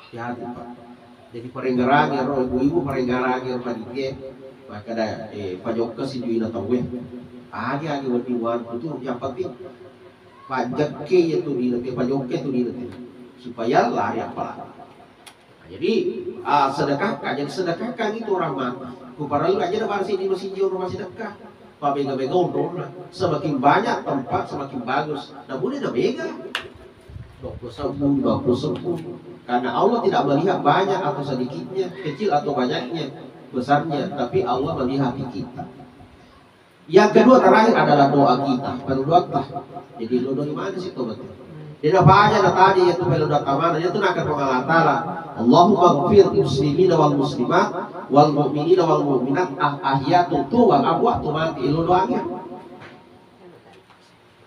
ya pak Jadi parenggarangir ibu-ibu parenggarangir panitia maka ada pajok si juina tahu agi wadiwan itu yang penting pajak ke itu di nanti pajok itu di nanti supaya lari apa jadi sedekahkan jadi sedekahkan itu orang mati kuparalil aja ada barsi di masjid rumah sedekah pabega-bega undurna semakin banyak tempat semakin bagus namun ini bega 20 karena Allah tidak melihat banyak atau sedikitnya kecil atau banyaknya besarnya tapi Allah melihat kita. Yang kedua terakhir adalah doa kita berdoa jadi doa di mana sih tobat jadi apa aja tadi yaitu berdoa kemana itu nak Allah Taala Allahumma ghfir muslimina wal muslimat wal mu'minina wal mu'minat ahyatu wal amwatu mati lu doanya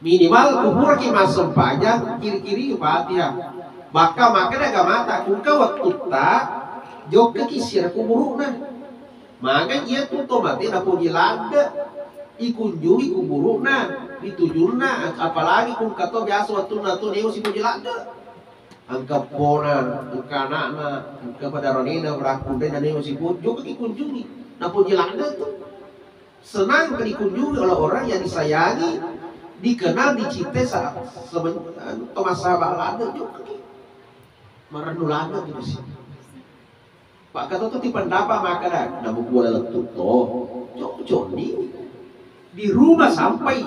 minimal kubur ki masuk panjang kiri-kiri Fatihah maka agak mata kuka waktu tak jok ke kisir kuburuna maka dia tuh mati na pujilanda ikunjui kuburuna ditujurna apalagi kun kato biasa waktu na tuh dia si pujilanda angka pona angka anakna angka pada ronina berakunden dan dia si jok ke ikunjui na pujilanda tuh senang dikunjungi oleh orang yang disayangi dikenal dicintai Thomas sahabat lada juga merenulana gitu sih Pak kata tuh tipe apa makanan namun boleh letup toh joni di rumah sampai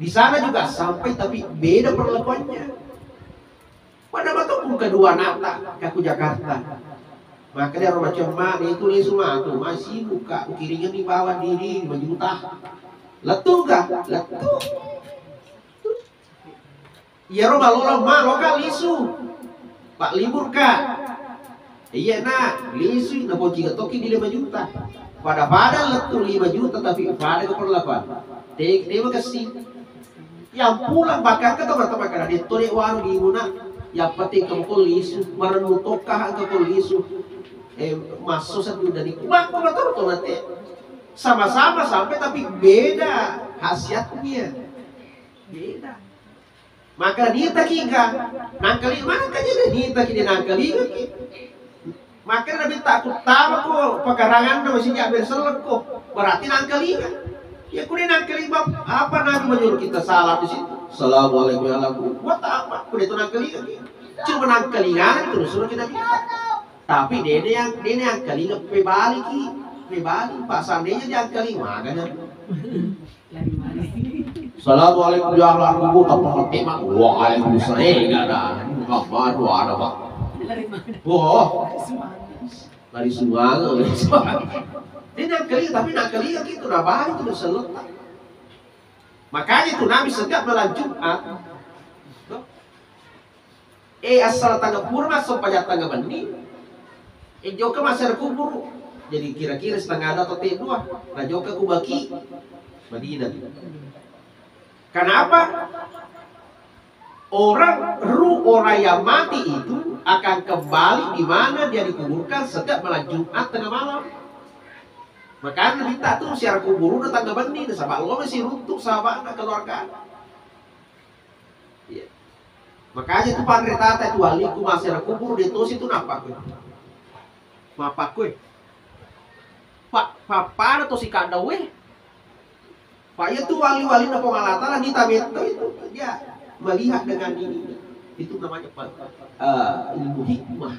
di sana juga sampai tapi beda perlakuannya pada waktu pun kedua nata kaku Jakarta maka dia orang macam mana itu nih semua tuh masih buka kiringan di bawah diri menjuta letup gak letup ya roba lokal isu Pak libur kak iya nak lisu na po jika toki di 5 juta pada letu 5 juta tapi pada keperlakuan dia kasih yang pulang bakal ke teman-teman karena dia tolek waru di guna yang penting kamu lisu merenutokah ke lisu masuk satu dari mak betul nanti sama-sama sampai tapi beda khasiatnya beda maka dia tak kira nangkali mana kan dia tak kira nangkali maka nabi takut tahu kok pekarangan masih nggak berselek kok berarti nangkali kan ya kuda nangkali apa nabi menyuruh kita salam di situ assalamualaikum warahmatullahi buat apa kuda itu nangkali kan cuma nangkalingan terus suruh kita minta tapi dia yang kali nggak balik pak seandainya dia kali makanya assalamualaikum ya rahmatullah tak mengerti mak waalaikumsalam enggak ada kabar ada pak wah dari Sumango dia nakali tapi nakali gitu nabah itu selesai makanya itu Nabi setiap malam Jumat asal tangga purma supaya tangga benih joka masih ada kubur jadi kira-kira setengah ada atau dua nah joka kubaki Madinah. Kenapa? Orang yang mati itu akan kembali di mana dia dikuburkan setiap malam Jumat tengah malam. Makanya kita tuh siar kubur udah tangga benih, sahabat Allah masih runtuh sahabat keluarga. Ya. Makanya itu pandre tata itu waliku masih kubur di tos itu nampak kue. Mapak kue. Papa atau si kandawe. Pak itu wali-wali na pengalatan di tabeto itu dia melihat dengan ini itu namanya ilmu hikmah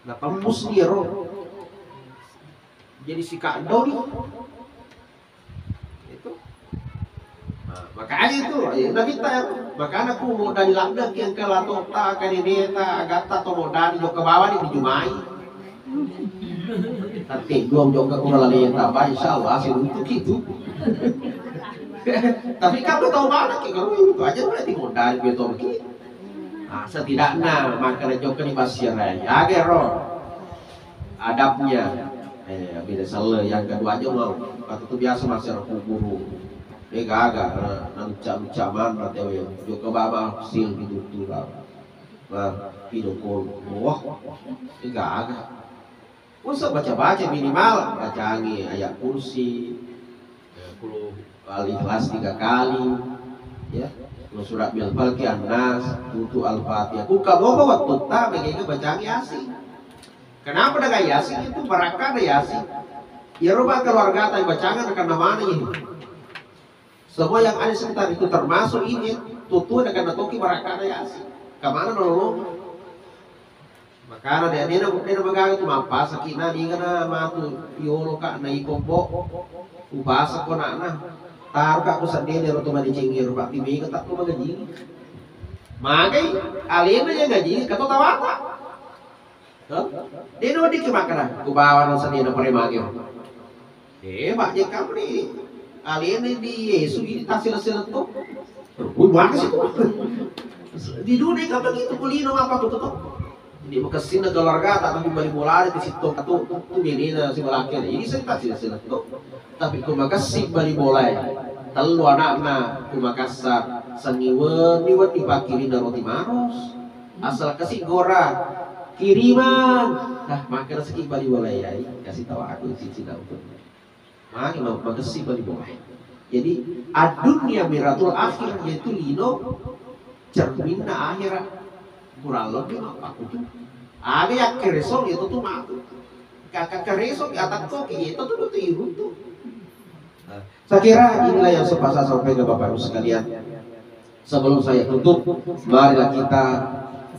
nah tembus dia roh jadi si kado itu makanya itu nah kita makanya aku mau dari langgar yang ke latota kanideta agata atau mau dari jauh ke bawah di dijumai nanti belum jauh ke kurang lagi yang tambah insya Allah hasil untuk itu tapi kamu tahu mana kalau itu aja berarti modal betul begitu. Nah, setidaknya makanan jokan di pasirnya ya roh adabnya beda salah yang kedua aja mau waktu itu biasa masih kubur agak nanca-nancaman berarti ya joka baba sil gitu tuh lah pidokol wah agak usah baca-baca minimal baca ayat kursi 10 kali kelas 3 kali ya surat bil falqi an-nas tutu al-fatihah buka bawa waktu tak begini bacaan yasin Kenapa ada yasin itu baraka ada yasin? Ya roba keluarga tay bacangan akan namanya ini. Semua yang ada sekitar itu termasuk ini tutu akan natoki baraka ada yasin. Kamana nolong? Makana dia magagamit tumampa sa kina di kana matu yolo ka na ikombo ubasa ko na tar ka ko sa dili ro tumani cingir pa tibi ka tak magaji magay alin na gaji kato tawata di no di kimakana kubawan sa dili pare magyo pak je kam ni alin di Yesu di tasil-sil to uy bakas itu di dunia ka begitu kulino apa ko to hindi mo kasi nagalarga at ang balibolari di situ kato tumili na si malaki na ini sa sila to tapi kumakasig balibolay talo anak na kumakasa sa niwan ipakiri na roti maros asal kasi gora kiriman maka na sa balibolay ay kasi tawa ako yung sinaw ko makasig balibolay jadi adunya miratul akhir yaitu lino cermin na akhirat kurang lebih aku tuh ada yang keresong itu tuh matu kakak keresong atak tuh itu tuh ibu tuh saya kira inilah yang saya sampaikan Bapak Ibu sekalian. Sebelum saya tutup, marilah kita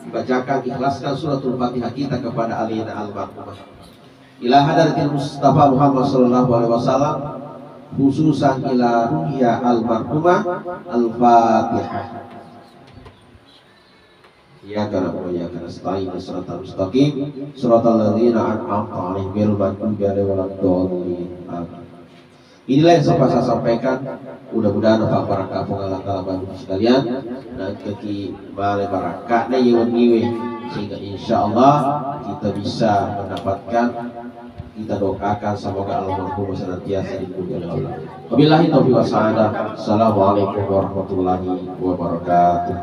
bacakan ikhlaskan suratul Fatihah kita kepada alina almarhumah ila hadratil Mustafa Muhammad sallallahu alaihi wasallam khususan ila ruhya almarhumah al-Fatihah. Iyyaka na'budu wa iyyaka nasta'in shiratal mustaqim shiratal ladzina an'amta 'alaihim ghairil maghdubi 'alaihim waladdallin. Inilah yang saya sampaikan. Mudah-mudahan dapat barakah pengalaman sekalian dan kaki balai barakah na iwan-iwe sehingga insyaallah kita bisa mendapatkan, kita doakan semoga almarhum senantiasa dipuji oleh Allah. Wabillahi taufiq wa hidayah. Assalamualaikum warahmatullahi wabarakatuh.